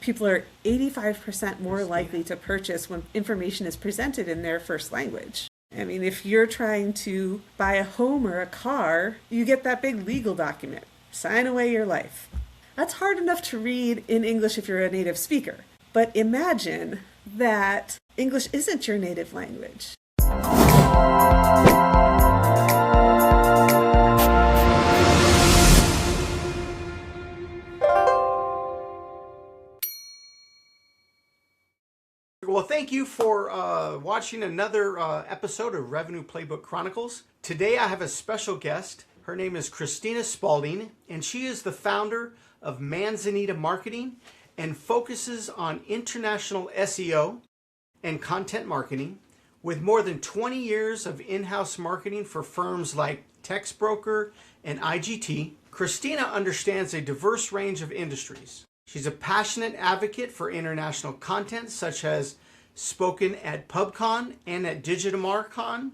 people are 85% more likely to purchase when information is presented in their first language. I mean, if you're trying to buy a home or a car, you get that big legal document. Sign away your life. That's hard enough to read in English if you're a native speaker. But imagine that English isn't your native language. Well, thank you for watching another episode of Revenue Playbook Chronicles. Today I have a special guest. Her name is Christina Spalding, and she is the founder of Manzanita Marketing and focuses on international SEO and content marketing with more than 20 years of in-house marketing for firms like Textbroker and IGT. Christina understands a diverse range of industries. She's a passionate advocate for international content, such as spoken at PubCon and at DigitamarCon,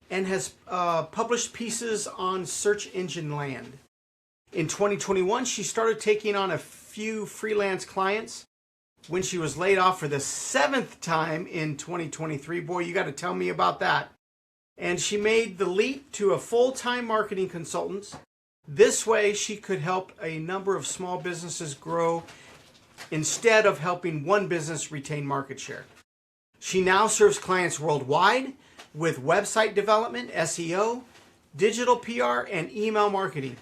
and has published pieces on search engine land. In 2021, she started taking on a few freelance clients when she was laid off for the 7th time in 2023. Boy, you got to tell me about that. And she made the leap to a full-time marketing consultant. This way, she could help a number of small businesses grow instead of helping one business retain market share. She now serves clients worldwide with website development, SEO, digital PR, and email marketing,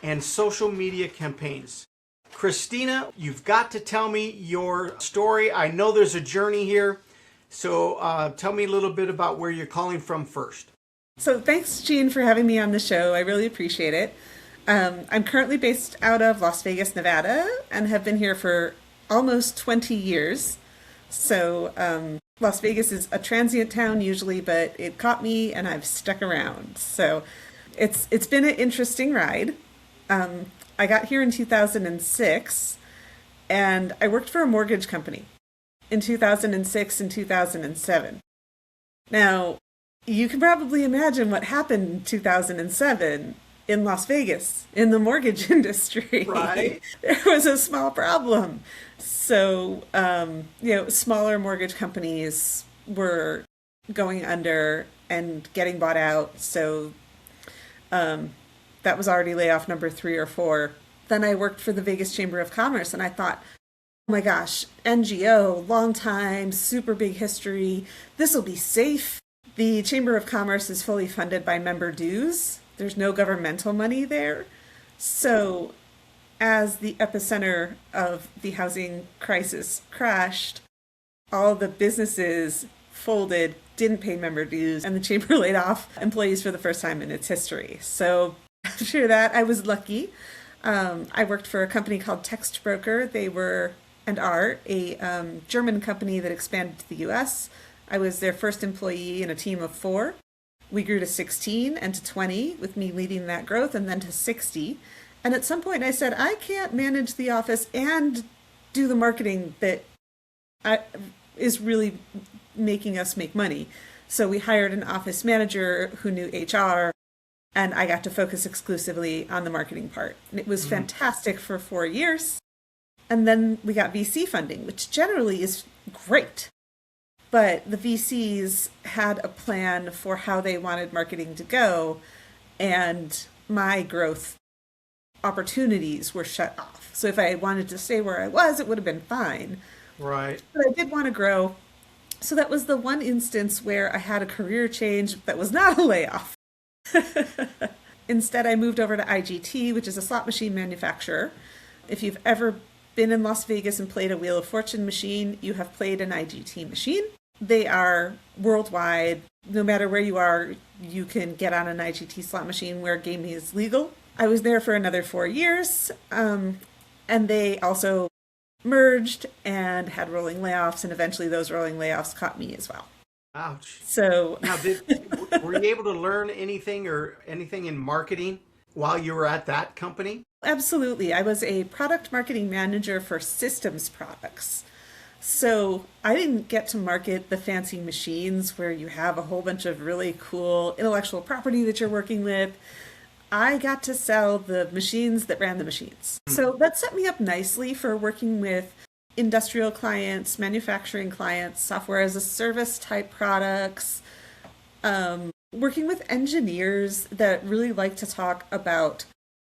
and social media campaigns. Christina, you've got to tell me your story. I know there's a journey here, so tell me a little bit about where you're calling from first. So thanks, Gene, for having me on the show. I really appreciate it. I'm currently based out of Las Vegas, Nevada, and have been here for almost 20 years. So Las Vegas is a transient town usually, but it caught me and I've stuck around. So it's been an interesting ride. I got here in 2006, and I worked for a mortgage company in 2006 and 2007. Now, you can probably imagine what happened in 2007 in Las Vegas, in the mortgage industry. Right. There was a small problem. So, smaller mortgage companies were going under and getting bought out. So that was already layoff number 3 or 4. Then I worked for the Vegas Chamber of Commerce, and I thought, oh my gosh, NGO, long time, super big history. This will be safe. The Chamber of Commerce is fully funded by member dues. There's no governmental money there. So as the epicenter of the housing crisis crashed, all the businesses folded, didn't pay member dues, and the chamber laid off employees for the first time in its history. So after that, I was lucky. I worked for a company called Textbroker. They were and are a German company that expanded to the US. I was their first employee in a team of 4. We grew to 16 and to 20 with me leading that growth, and then to 60. And at some point I said, I can't manage the office and do the marketing that is really making us make money. So we hired an office manager who knew HR, and I got to focus exclusively on the marketing part. And it was fantastic for 4 years. And then we got VC funding, which generally is great. But the VCs had a plan for how they wanted marketing to go, and my growth opportunities were shut off. So if I wanted to stay where I was, it would have been fine. Right. But I did want to grow. So that was the one instance where I had a career change that was not a layoff. Instead, I moved over to IGT, which is a slot machine manufacturer. If you've ever been in Las Vegas and played a Wheel of Fortune machine, you have played an IGT machine. They are worldwide. No matter where you are, you can get on an IGT slot machine where gaming is legal. I was there for another 4 years, and they also merged and had rolling layoffs, and eventually those rolling layoffs caught me as well. Ouch. So now, were you able to learn anything in marketing while you were at that company? Absolutely. I was a product marketing manager for systems products. So I didn't get to market the fancy machines where you have a whole bunch of really cool intellectual property that you're working with. I got to sell the machines that ran the machines. So that set me up nicely for working with industrial clients, manufacturing clients, software as a service type products, working with engineers that really like to talk about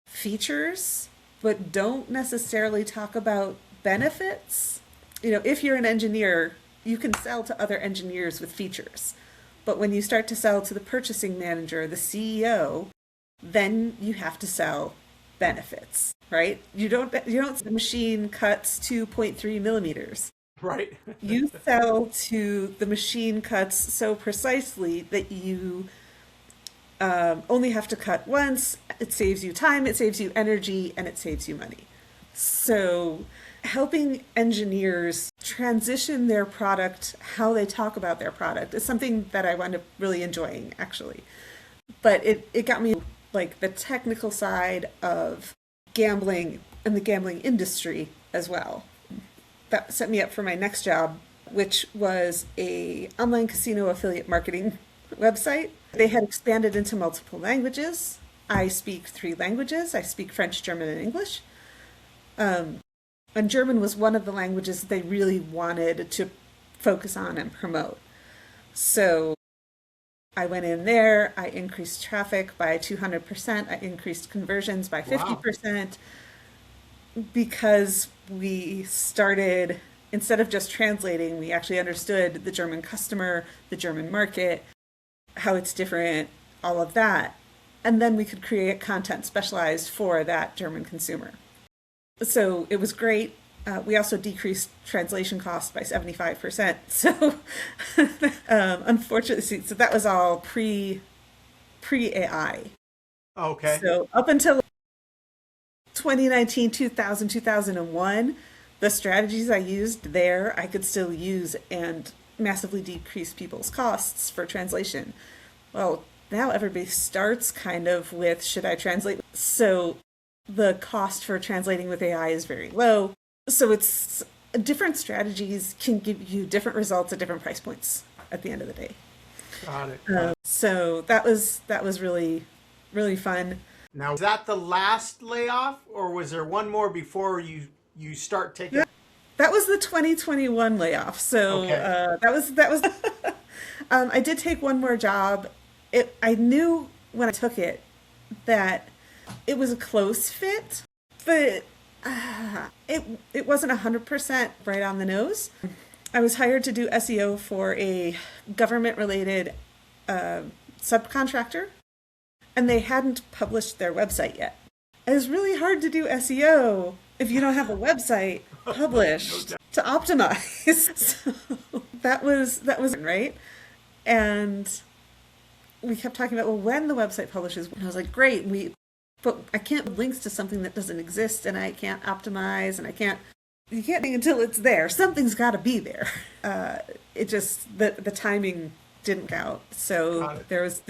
features, but don't necessarily talk about benefits. If you're an engineer, you can sell to other engineers with features. But when you start to sell to the purchasing manager, the CEO, then you have to sell benefits, right? The machine cuts 2.3 millimeters. Right. You sell to the machine cuts so precisely that you only have to cut once. It saves you time, it saves you energy, and it saves you money. So helping engineers transition their product, how they talk about their product, is something that I wound up really enjoying, actually. But it got me like the technical side of gambling and the gambling industry as well. That set me up for my next job, which was a online casino affiliate marketing website. They had expanded into multiple languages. I speak 3 languages. I speak French, German, and English. And German was one of the languages they really wanted to focus on and promote. So I went in there, I increased traffic by 200%, I increased conversions by 50%, because we started, instead of just translating, we actually understood the German customer, the German market, how it's different, all of that. And then we could create content specialized for that German consumer. So it was great. We also decreased translation costs by 75%. So unfortunately, so that was all pre-AI. Okay. So up until 2019, 2000, 2001, the strategies I used there, I could still use and massively decrease people's costs for translation. Well, now everybody starts kind of with, should I translate? So the cost for translating with AI is very low. So it's different strategies can give you different results at different price points at the end of the day. Got it. So that was really, really fun. Now, is that the last layoff, or was there one more before you start taking? That was the 2021 layoff. So Okay. that was I did take one more job. I knew when I took it that it was a close fit, but it wasn't 100% right on the nose. I was hired to do SEO for a government-related subcontractor, and they hadn't published their website yet. It was really hard to do SEO if you don't have a website published to optimize. So that was right. And we kept talking about, well, when the website publishes, and I was like, great, but I can't put links to something that doesn't exist, and I can't optimize, and you can't think until it's there. Something's got to be there. It just, the timing didn't out. So there was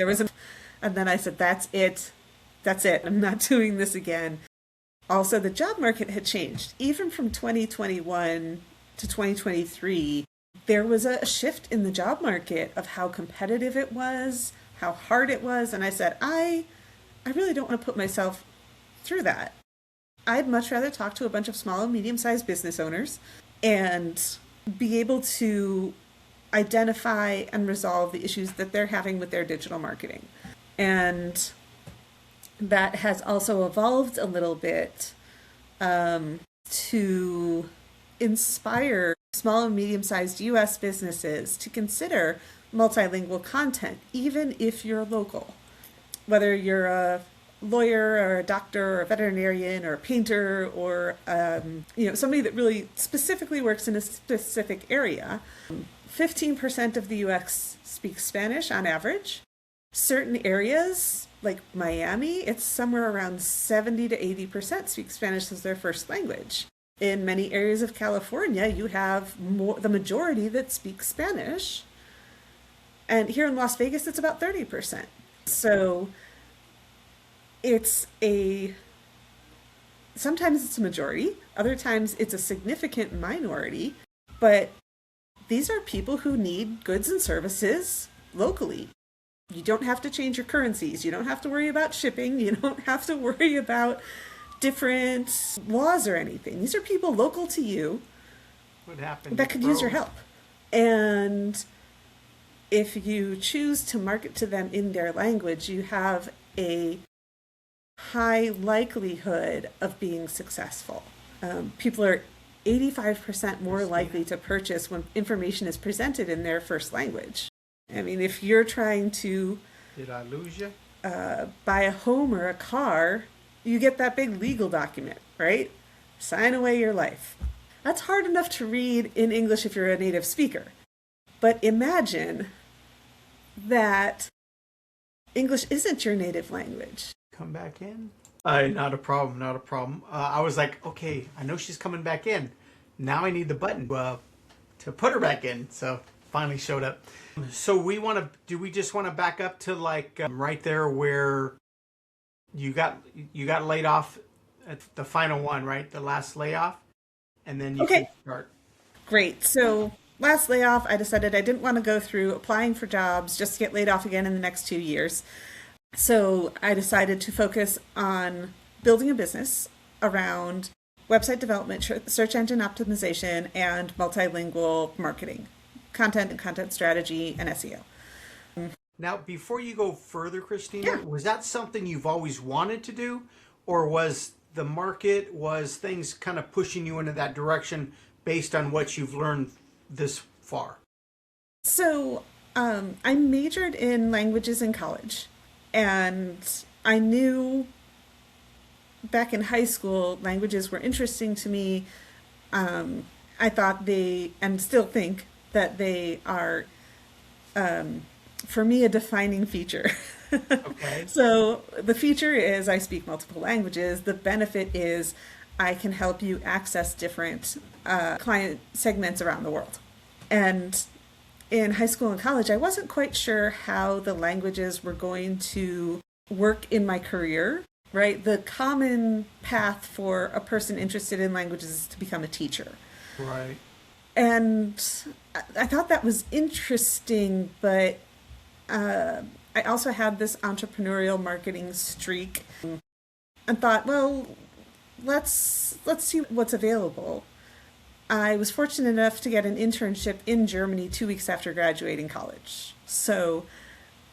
and then I said, that's it. I'm not doing this again. Also, the job market had changed. Even from 2021 to 2023, there was a shift in the job market of how competitive it was, how hard it was. And I said, I really don't want to put myself through that. I'd much rather talk to a bunch of small and medium-sized business owners and be able to identify and resolve the issues that they're having with their digital marketing. And that has also evolved a little bit to inspire small and medium-sized U.S. businesses to consider multilingual content, even if you're local. Whether you're a lawyer or a doctor or a veterinarian or a painter or somebody that really specifically works in a specific area. 15% of the U.S. speaks Spanish on average. Certain areas, like Miami, it's somewhere around 70 to 80% speak Spanish as their first language. In many areas of California, you have the majority that speak Spanish. And here in Las Vegas, it's about 30%. So sometimes it's a majority, other times it's a significant minority, but these are people who need goods and services locally. You don't have to change your currencies. You don't have to worry about shipping. You don't have to worry about different laws or anything. These are people local to you What happened? that It could use your froze. help. And if you choose to market to them in their language, you have a high likelihood of being successful. People are 85% more Christina, likely to purchase when information is presented in their first language. I mean, if you're trying to did I lose you? buy a home or a car, you get that big legal document, right? Sign away your life. That's hard enough to read in English if you're a native speaker. But imagine that English isn't your native language. Come back in? Not a problem, not a problem. I was like, okay, I know she's coming back in. Now I need the button to put her back in. So finally showed up. So do we just want to back up to like right there where you got laid off at the final one, right? The last layoff, and then you can Okay, start. great. So, last layoff, I decided I didn't want to go through applying for jobs just to get laid off again in the next 2 years. So, I decided to focus on building a business around website development, search engine optimization, and multilingual marketing, content and content strategy, and SEO. Now, before you go further, Christina, Yeah. was that something you've always wanted to do, or was things kind of pushing you into that direction based on what you've learned this far? So, I majored in languages in college, and I knew back in high school languages were interesting to me. I thought and still think that they are, for me, a defining feature. Okay. So, the feature is I speak multiple languages. The benefit is I can help you access different client segments around the world. And in high school and college, I wasn't quite sure how the languages were going to work in my career, right? The common path for a person interested in languages is to become a teacher. Right. And I thought that was interesting, but I also had this entrepreneurial marketing streak and thought, well, let's see what's available. I was fortunate enough to get an internship in Germany 2 weeks after graduating college. So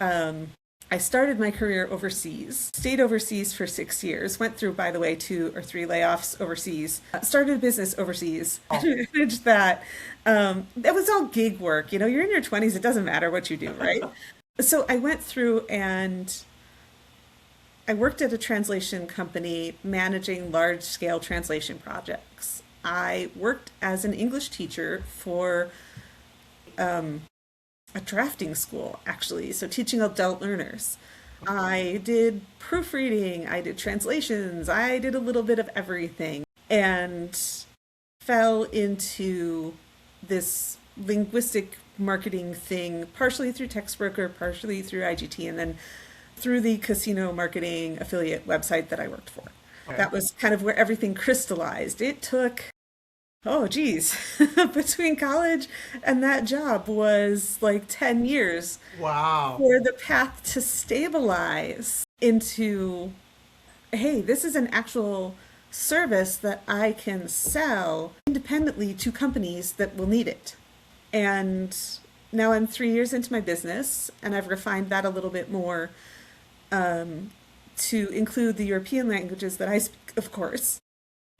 I started my career overseas, stayed overseas for 6 years, went through, by the way, 2 or 3 layoffs overseas, started a business overseas, Oh, managed that. It was all gig work. You know, you're in your 20s, it doesn't matter what you do, right? So I went through and I worked at a translation company managing large scale translation projects. I worked as an English teacher for a drafting school, actually, so teaching adult learners. I did proofreading, I did translations, I did a little bit of everything, and fell into this linguistic marketing thing, partially through Textbroker, partially through IGT, and then through the casino marketing affiliate website that I worked for. okay. That was kind of where everything crystallized. It took, oh geez, between college and that job was like 10 years Wow. for the path to stabilize into, hey, this is an actual service that I can sell independently to companies that will need it. And now I'm 3 years into my business, and I've refined that a little bit more to include the European languages that I speak, of course.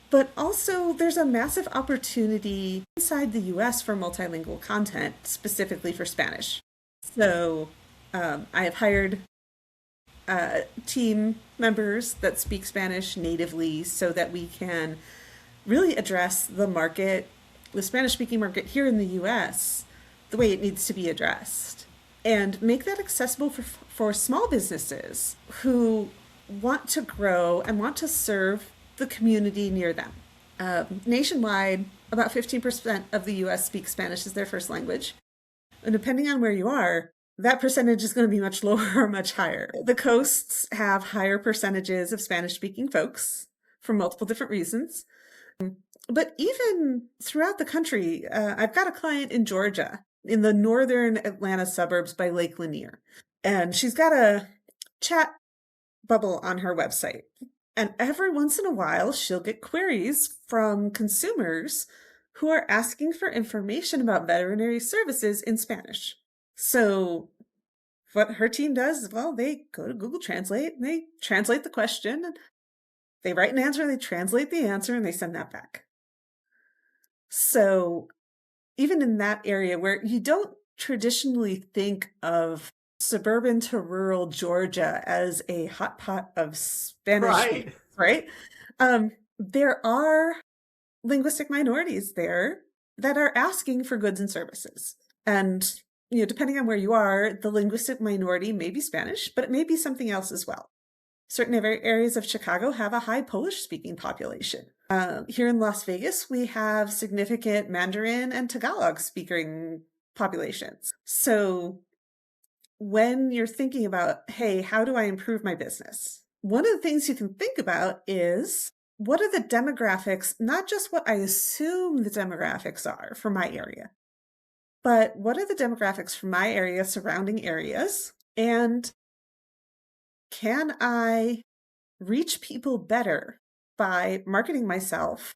But also, there's a massive opportunity inside the US for multilingual content, specifically for Spanish. So I have hired team members that speak Spanish natively so that we can really address the market, the Spanish speaking market here in the US, the way it needs to be addressed, and make that accessible for small businesses who want to grow and want to serve the community near them. Nationwide, about 15% of the US speak Spanish as their first language. And depending on where you are, that percentage is going to be much lower or much higher. The coasts have higher percentages of Spanish speaking folks for multiple different reasons. But even throughout the country, I've got a client in Georgia, in the northern Atlanta suburbs by Lake Lanier. And she's got a chat bubble on her website. And every once in a while, she'll get queries from consumers who are asking for information about veterinary services in Spanish. So what her team does is, well, they go to Google Translate and they translate the question, and they write an answer, they translate the answer, and they send that back. So even in that area where you don't traditionally think of suburban to rural Georgia as a hot pot of Spanish, Right. right? There are linguistic minorities there that are asking for goods and services. And, depending on where you are, the linguistic minority may be Spanish, but it may be something else as well. Certain areas of Chicago have a high Polish-speaking population. Here in Las Vegas, we have significant Mandarin and Tagalog speaking populations. So when you're thinking about, hey, how do I improve my business? One of the things you can think about is, what are the demographics, not just what I assume the demographics are for my area, but what are the demographics for my area, surrounding areas, and can I reach people better by marketing myself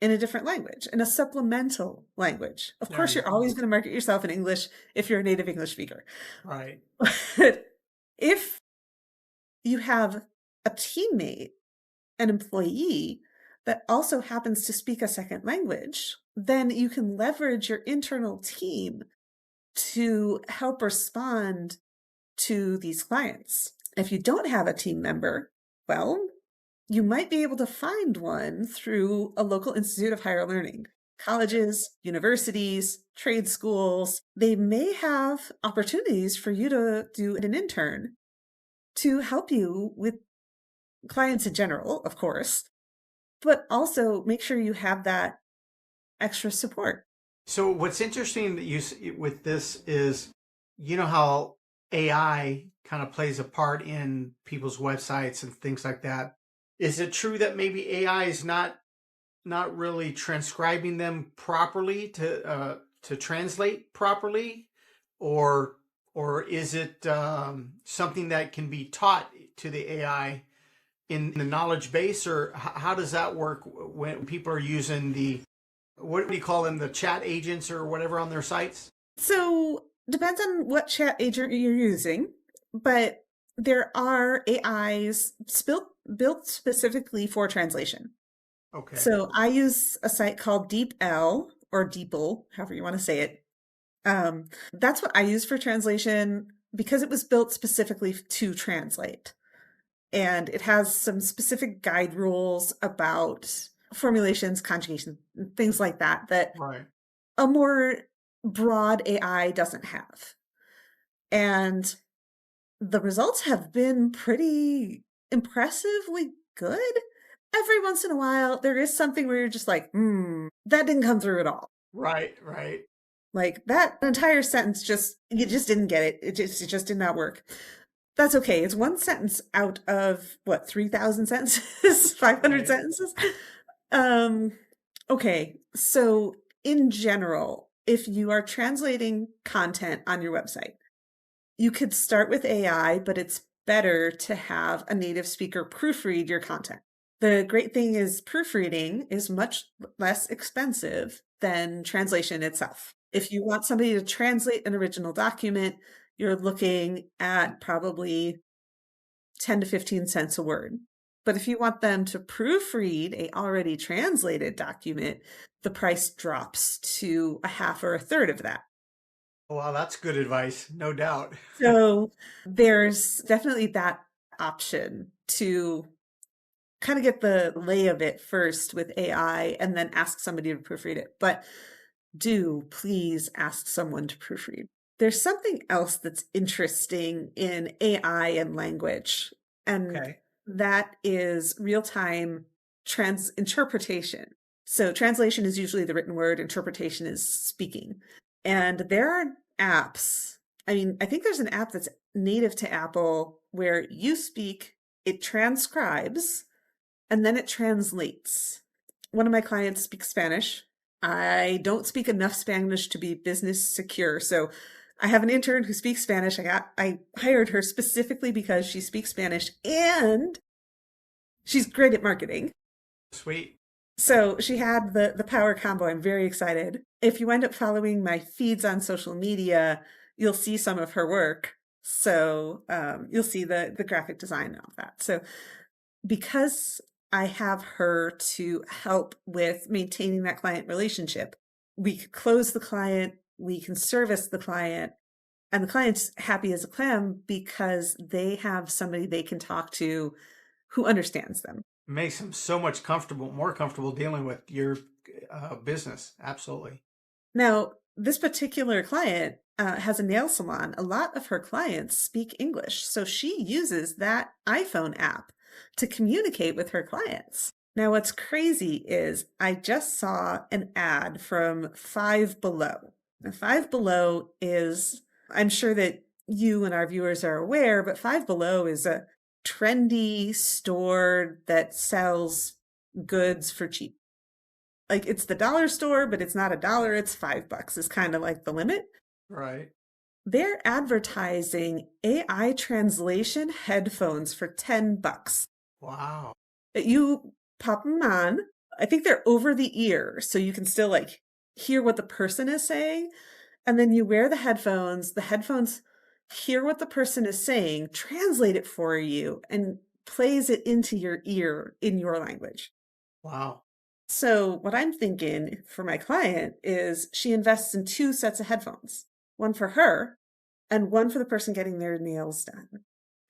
in a different language, in a supplemental language? Of There course, you you're go. always going to market yourself in English if you're a native English speaker. Right. But if you have a teammate, an employee that also happens to speak a second language, then you can leverage your internal team to help respond to these clients. If you don't have a team member, well, you might be able to find one through a local institute of higher learning. Colleges, universities, trade schools, they may have opportunities for you to do an intern to help you with clients in general, of course, but also make sure you have that extra support. So what's interesting that with this is, how AI kind of plays a part in people's websites and things like that. Is it true that maybe AI is not really transcribing them properly to translate properly, or is it something that can be taught to the AI in the knowledge base, or how does that work when people are using what do you call them, the chat agents or whatever on their sites? So depends on what chat agent you're using, but there are AIs built specifically for translation. Okay. So I use a site called DeepL or DeepL, however you want to say it. That's what I use for translation because it was built specifically to translate. And it has some specific guide rules about formulations, conjugation, things like that, that Right. a more broad AI doesn't have. And the results have been pretty impressively good. Every once in a while, there is something where you're just like, that didn't come through at all. Right. Right. Like that entire sentence you just didn't get it. It just did not work. That's okay. It's one sentence out of what, 3,000 sentences, 500 Right. sentences. Um, okay. So in general, if you are translating content on your website, you could start with AI, but it's better to have a native speaker proofread your content. The great thing is proofreading is much less expensive than translation itself. If you want somebody to translate an original document, you're looking at probably 10 to 15 cents a word. But if you want them to proofread a already translated document, the price drops to a half or a third of that. Well, that's good advice, no doubt. So there's definitely that option to kind of get the lay of it first with AI and then ask somebody to proofread it. But do please ask someone to proofread. There's something else that's interesting in AI and language, and Okay. that is real-time interpretation. So translation is usually the written word, interpretation is speaking. And there are apps. I mean, I think there's an app that's native to Apple where you speak, it transcribes, and then it translates. One of my clients speaks Spanish. I don't speak enough Spanish to be business secure. So I have an intern who speaks Spanish. I hired her specifically because she speaks Spanish and she's great at marketing. Sweet. So she had the power combo. I'm very excited. If you end up following my feeds on social media, you'll see some of her work. So you'll see the graphic design of that. So because I have her to help with maintaining that client relationship, we can close the client, we can service the client, and the client's happy as a clam because they have somebody they can talk to who understands them. Makes them so much more comfortable dealing with your business. Absolutely. Now, this particular client has a nail salon. A lot of her clients speak English, so she uses that iPhone app to communicate with her clients. Now, what's crazy is I just saw an ad from Five Below. Now, Five Below is, I'm sure that you and our viewers are aware, but Five Below is a trendy store that sells goods for cheap. Like it's the dollar store, but it's not a dollar, it's $5 is kind of like the limit. Right. They're advertising AI translation headphones for $10. Wow. You pop them on. I think they're over the ear, so you can still like hear what the person is saying. And then you wear the headphones hear what the person is saying, translate it for you, and plays it into your ear in your language. Wow. So what I'm thinking for my client is she invests in two sets of headphones, one for her and one for the person getting their nails done.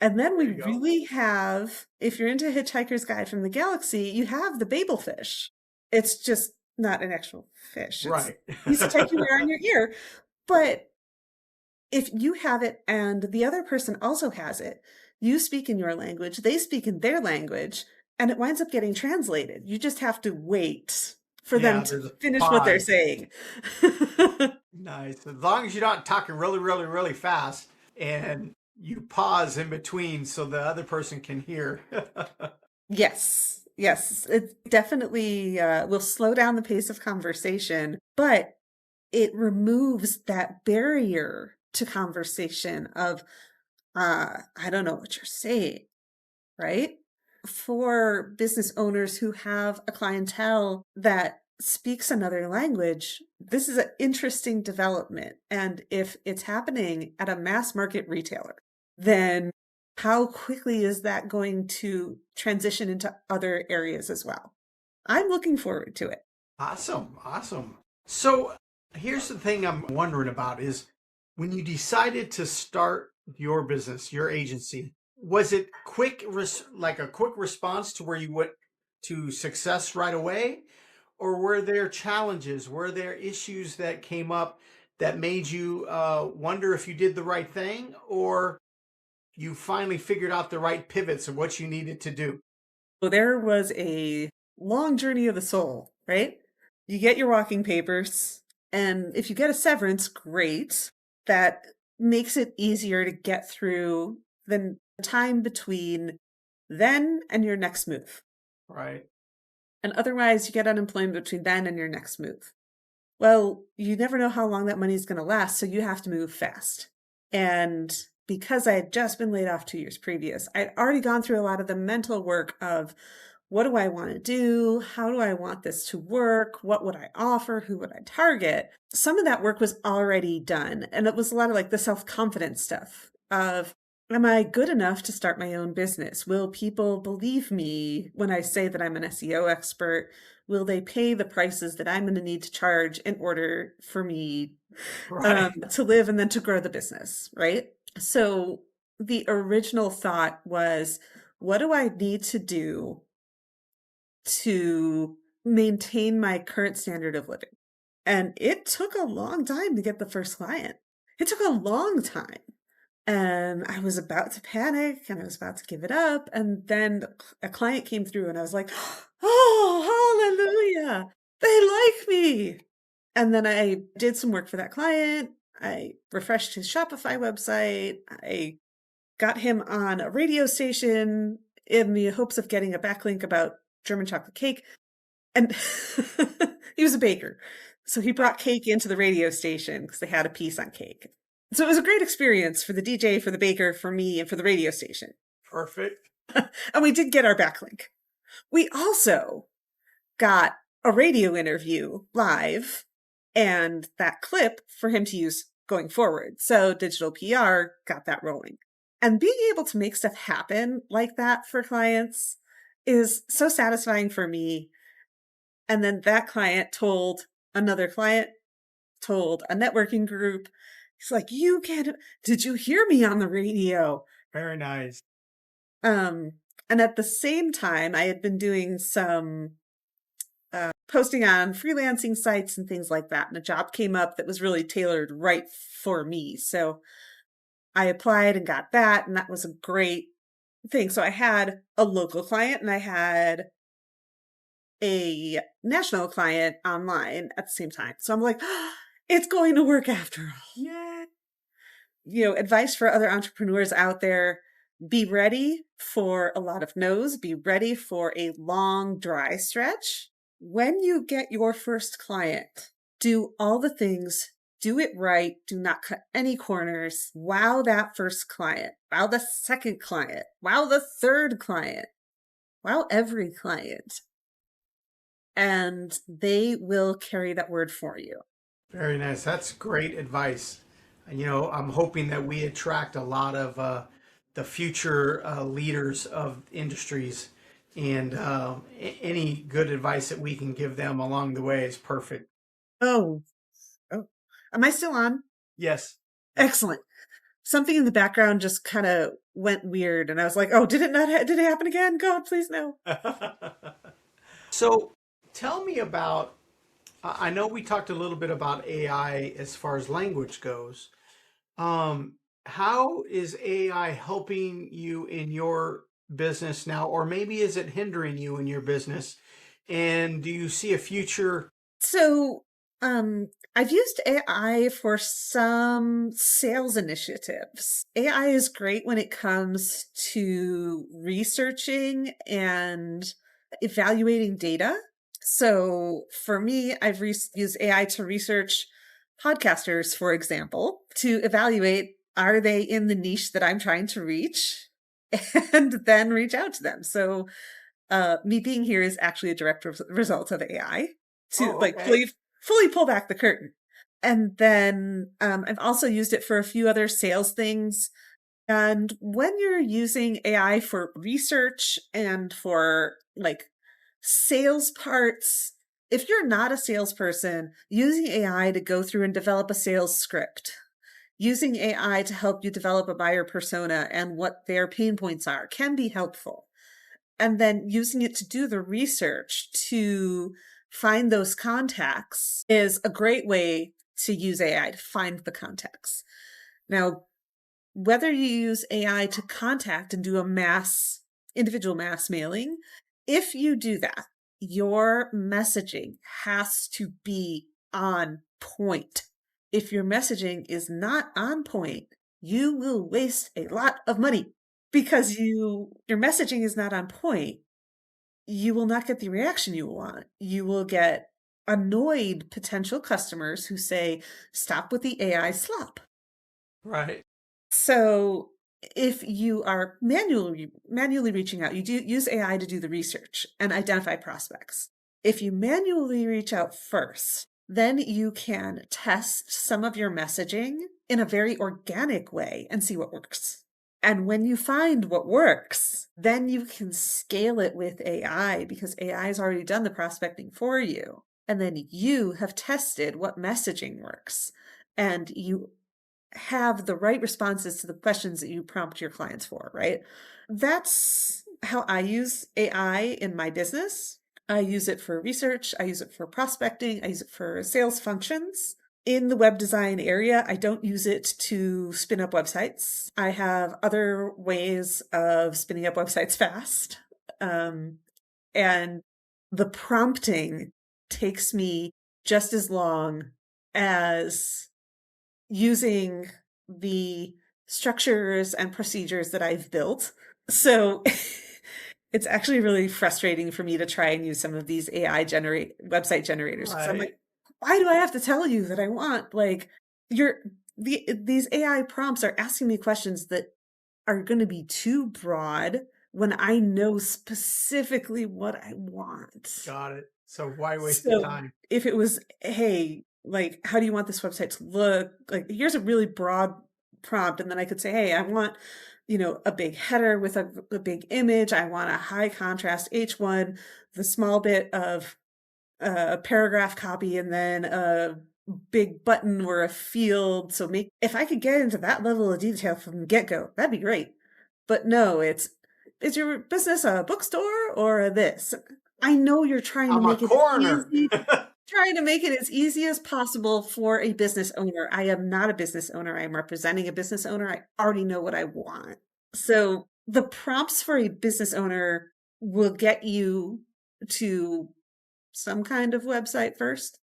And then There we you go. really have, if you're into Hitchhiker's Guide from the Galaxy, you have the babelfish. It's just not an actual fish. It's Right. a piece of tech you wear on your ear. But if you have it and the other person also has it, you speak in your language, they speak in their language, and it winds up getting translated. You just have to wait for them Yeah, to there's a finish what they're pause. saying. Nice. As long as you're not talking really, really, really fast and you pause in between so the other person can hear. Yes, yes, it definitely will slow down the pace of conversation, but it removes that barrier to conversation of, I don't know what you're saying, right? For business owners who have a clientele that speaks another language, this is an interesting development. And if it's happening at a mass market retailer, then how quickly is that going to transition into other areas as well? I'm looking forward to it. Awesome. Awesome. So here's the thing I'm wondering about is when you decided to start your business, your agency, was it like a quick response to where you went to success right away? Or were there challenges? Were there issues that came up that made you wonder if you did the right thing? Or you finally figured out the right pivots of what you needed to do? So there was a long journey of the soul, right? You get your walking papers, and if you get a severance, great. That makes it easier to get through the time between then and your next move. Right. And otherwise, you get unemployment between then and your next move. Well, you never know how long that money is going to last, so you have to move fast. And because I had just been laid off 2 years previous, I'd already gone through a lot of the mental work of what do I want to do? How do I want this to work? What would I offer? Who would I target? Some of that work was already done. And it was a lot of like the self-confidence stuff of, am I good enough to start my own business? Will people believe me when I say that I'm an SEO expert? Will they pay the prices that I'm going to need to charge in order for me Right. to live and then to grow the business, right? So the original thought was, what do I need to do to maintain my current standard of living? And it took a long time to get the first client. It took a long time. And I was about to panic and I was about to give it up. And then a client came through and I was like, oh, hallelujah. They like me. And then I did some work for that client. I refreshed his Shopify website. I got him on a radio station in the hopes of getting a backlink about German chocolate cake. And he was a baker. So he brought cake into the radio station because they had a piece on cake. So it was a great experience for the DJ, for the baker, for me, and for the radio station. Perfect. And we did get our backlink. We also got a radio interview live and that clip for him to use going forward. So digital PR got that rolling. And being able to make stuff happen like that for clients is so satisfying for me. And then that client told another client, told a networking group. He's like, you can't, did you hear me on the radio? Very nice. And at the same time, I had been doing some posting on freelancing sites and things like that. And a job came up that was really tailored right for me. So I applied and got that. And that was a great thing. So I had a local client and I had a national client online at the same time. So I'm like, oh, it's going to work after all. Yeah. Advice for other entrepreneurs out there: be ready for a lot of no's, be ready for a long, dry stretch. When you get your first client, do all the things, do it right, do not cut any corners. Wow that first client, wow the second client, wow the third client, wow every client. And they will carry that word for you. Very nice. That's great advice. I'm hoping that we attract a lot of the future leaders of industries, and any good advice that we can give them along the way is perfect. Oh, am I still on? Yes. Excellent. Something in the background just kind of went weird, and I was like, "Oh, did it not? Did it happen again? God, please no." So tell me about, I know we talked a little bit about AI as far as language goes. How is AI helping you in your business now, or maybe is it hindering you in your business? And do you see a future? So, I've used AI for some sales initiatives. AI is great when it comes to researching and evaluating data. So for me, I've used AI to research podcasters, for example, to evaluate, are they in the niche that I'm trying to reach, and then reach out to them. So me being here is actually a direct result of AI to Oh, like okay. fully pull back the curtain. And then I've also used it for a few other sales things. And when you're using AI for research and for like sales parts, if you're not a salesperson, using AI to go through and develop a sales script, using AI to help you develop a buyer persona and what their pain points are can be helpful. And then using it to do the research to find those contacts is a great way to use AI to find the contacts. Now, whether you use AI to contact and do a individual mass mailing, if you do that, your messaging has to be on point. If your messaging is not on point, you will waste a lot of money because your messaging is not on point. You will not get the reaction you want. You will get annoyed potential customers who say, "Stop with the AI slop." Right. So if you are manually reaching out, you do use AI to do the research and identify prospects. If you manually reach out first, then you can test some of your messaging in a very organic way and see what works. And when you find what works, then you can scale it with AI because AI has already done the prospecting for you. And then you have tested what messaging works. And you have the right responses to the questions that you prompt your clients for, right? That's how I use AI in my business. I use it for research. I use it for prospecting. I use it for sales functions. In the web design area, I don't use it to spin up websites. I have other ways of spinning up websites fast. And the prompting takes me just as long as using the structures and procedures that I've built. So it's actually really frustrating for me to try and use some of these AI website generators because I'm Right. like, why do I have to tell you that I want like these AI prompts are asking me questions that are going to be too broad when I know specifically what I want. Got it. So why waste the So time? if it was, hey, like, how do you want this website to look? Like, here's a really broad prompt. And then I could say, hey, I want, a big header with a big image. I want a high contrast H1, the small bit of a paragraph copy, and then a big button or a field. So if I could get into that level of detail from the get-go, that'd be great. But no, is your business a bookstore or a this? I know you're trying to I'm a make it coroner. easy, trying to make it as easy as possible for a business owner. I am not a business owner. I am representing a business owner. I already know what I want. So the prompts for a business owner will get you to some kind of website first.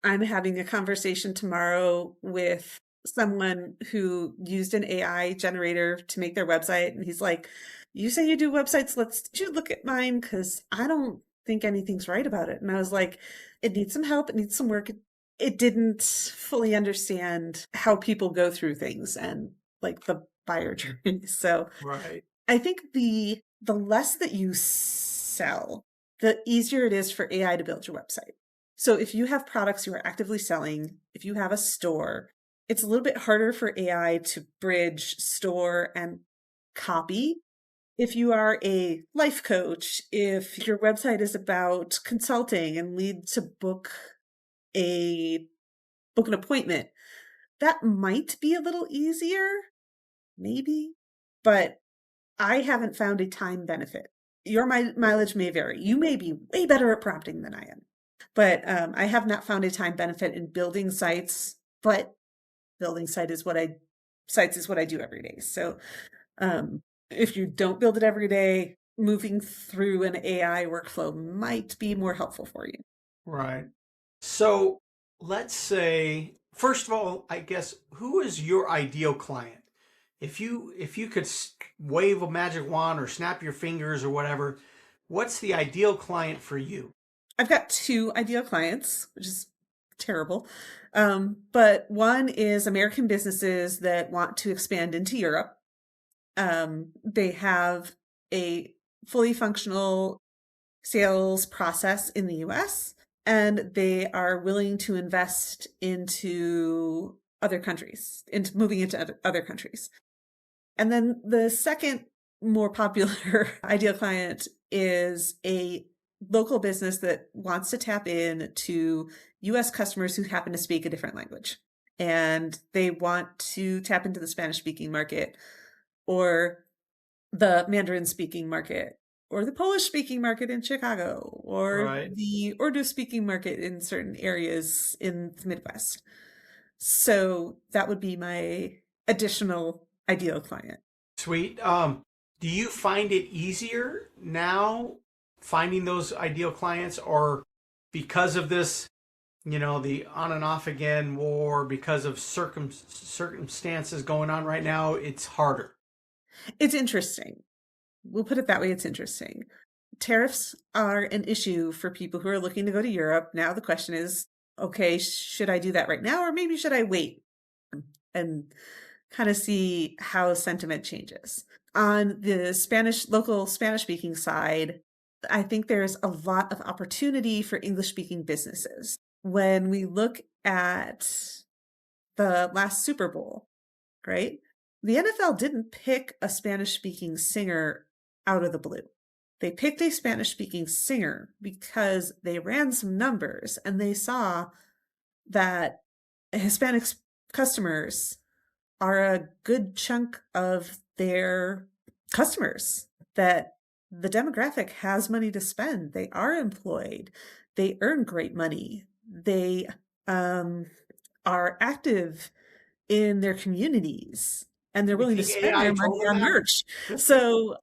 I'm having a conversation tomorrow with someone who used an AI generator to make their website. And he's like, you say you do websites, did you look at mine? Because I don't think anything's right about it. And I was like, it needs some help. It needs some work. It didn't fully understand how people go through things and like the buyer journey. So Right. I think the less that you sell, the easier it is for AI to build your website. So if you have products you are actively selling, if you have a store, it's a little bit harder for AI to bridge store and copy. If you are a life coach, if your website is about consulting and lead to a book an appointment, that might be a little easier, maybe, but I haven't found a time benefit. Your mileage may vary. You may be way better at prompting than I am, but I have not found a time benefit in building sites. But building sites is what I do every day. So if you don't build it every day, moving through an AI workflow might be more helpful for you. Right. So let's say, first of all, I guess, who is your ideal client? If you could wave a magic wand or snap your fingers or whatever, what's the ideal client for you? I've got two ideal clients, which is terrible. But one is American businesses that want to expand into Europe. They have a fully functional sales process in the US, and they are willing to invest into other countries, into moving into other countries. And then the second more popular ideal client is a local business that wants to tap in to US customers who happen to speak a different language. And they want to tap into the Spanish speaking market or the Mandarin speaking market or the Polish speaking market in Chicago or Right. the Urdu speaking market in certain areas in the Midwest. So that would be my additional ideal client. Sweet. Do you find it easier now finding those ideal clients, or because of this, the on and off again war, because of circumstances going on right now, it's harder? It's interesting. We'll put it that way. It's interesting. Tariffs are an issue for people who are looking to go to Europe. Now the question is, okay, should I do that right now or maybe should I wait and kind of see how sentiment changes? On the local Spanish speaking side, I think there's a lot of opportunity for English speaking businesses. When we look at the last Super Bowl, right? The NFL didn't pick a Spanish speaking singer out of the blue. They picked a Spanish speaking singer because they ran some numbers and they saw that Hispanic customers are a good chunk of their customers, that the demographic has money to spend. They are employed. They earn great money. They are active in their communities and they're You willing to think spend AI their money told them on that? merch. So,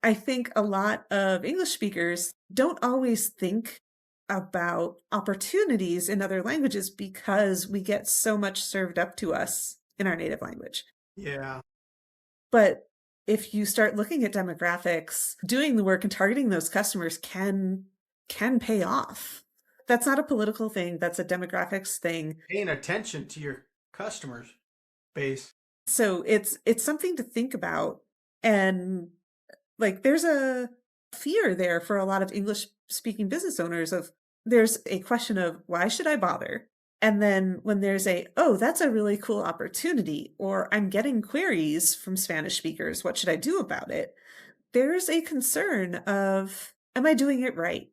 I think a lot of English speakers don't always think about opportunities in other languages because we get so much served up to us in our native language. Yeah. But if you start looking at demographics, doing the work and targeting those customers can pay off. That's not a political thing, that's a demographics thing. Paying attention to your customers base. So it's something to think about. And like there's fear there for a lot of English speaking business owners of there's a question of why should I bother? And then when there's oh, that's a really cool opportunity, or I'm getting queries from Spanish speakers, what should I do about it? There's a concern of, am I doing it right?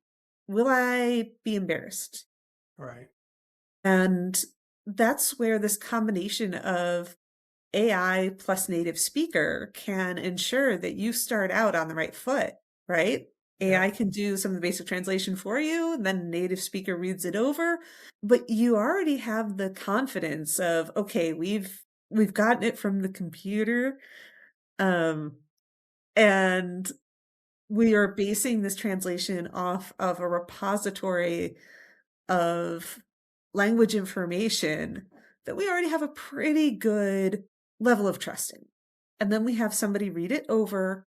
Will I be embarrassed? Right. And that's where this combination of AI plus native speaker can ensure that you start out on the right foot, right? Yeah. AI can do some of the basic translation for you, then native speaker reads it over, but you already have the confidence of, okay, we've gotten it from the computer, um, and we are basing this translation off of a repository of language information that we already have a pretty good level of trust in. And then we have somebody read it over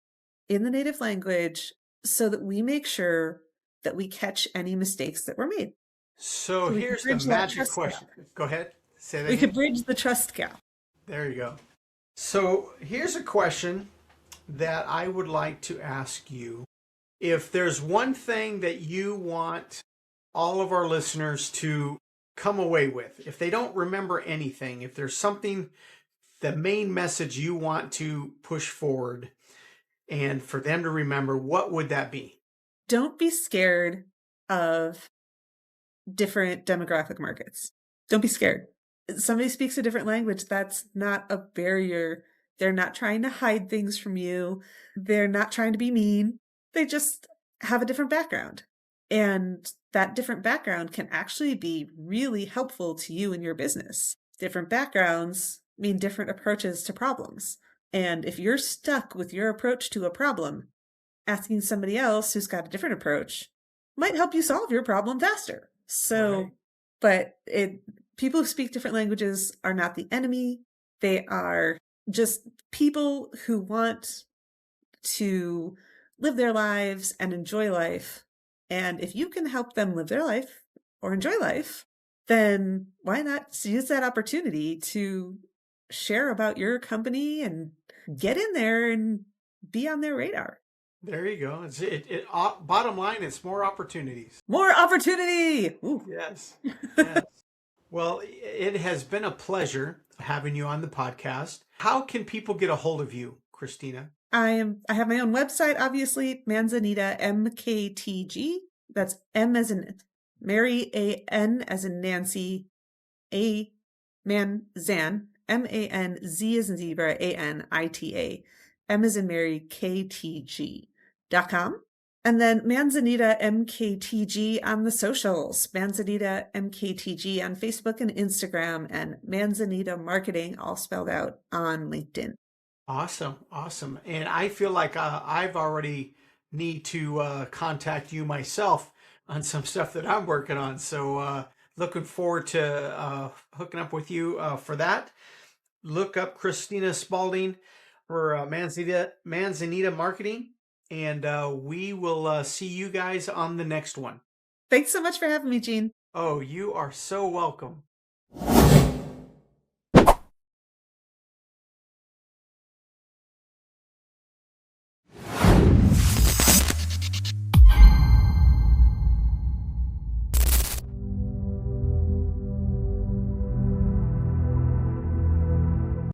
in the native language so that we make sure that we catch any mistakes that were made. So So we can here's the bridge that magic trust gap. question. Go ahead. Say that We again. could bridge the trust gap. There you go. So here's a question that I would like to ask you. If there's one thing that you want all of our listeners to come away with, if they don't remember anything, if there's something, the main message you want to push forward and for them to remember, what would that be? Don't be scared of different demographic markets. Don't be scared. Somebody speaks a different language, that's not a barrier. They're not trying to hide things from you. They're not trying to be mean. They just have a different background. And that different background can actually be really helpful to you and your business. Different backgrounds mean different approaches to problems. And if you're stuck with your approach to a problem, asking somebody else who's got a different approach might help you solve your problem faster. So, Right. but people who speak different languages are not the enemy. They are just people who want to live their lives and enjoy life. And if you can help them live their life or enjoy life, then why not use that opportunity to share about your company and get in there and be on their radar? There you go. Bottom line, it's more opportunities. More opportunity. Ooh. Yes. Yes. Well, it has been a pleasure having you on the podcast. How can people get a hold of you, Christina? I have my own website, obviously, Manzanita MKTG. That's M as in Mary, A N as in Nancy, A Manzan, MANZ as in zebra, ANITA, M as in Mary, KTG.com. And then Manzanita MKTG on the socials, Manzanita MKTG on Facebook and Instagram, and Manzanita Marketing, all spelled out, on LinkedIn. Awesome. Awesome. And I feel like I've already need to contact you myself on some stuff that I'm working on. So looking forward to hooking up with you for that. Look up Christina Spalding for Manzanita Marketing. And we will see you guys on the next one. Thanks so much for having me, Jean. Oh, you are so welcome.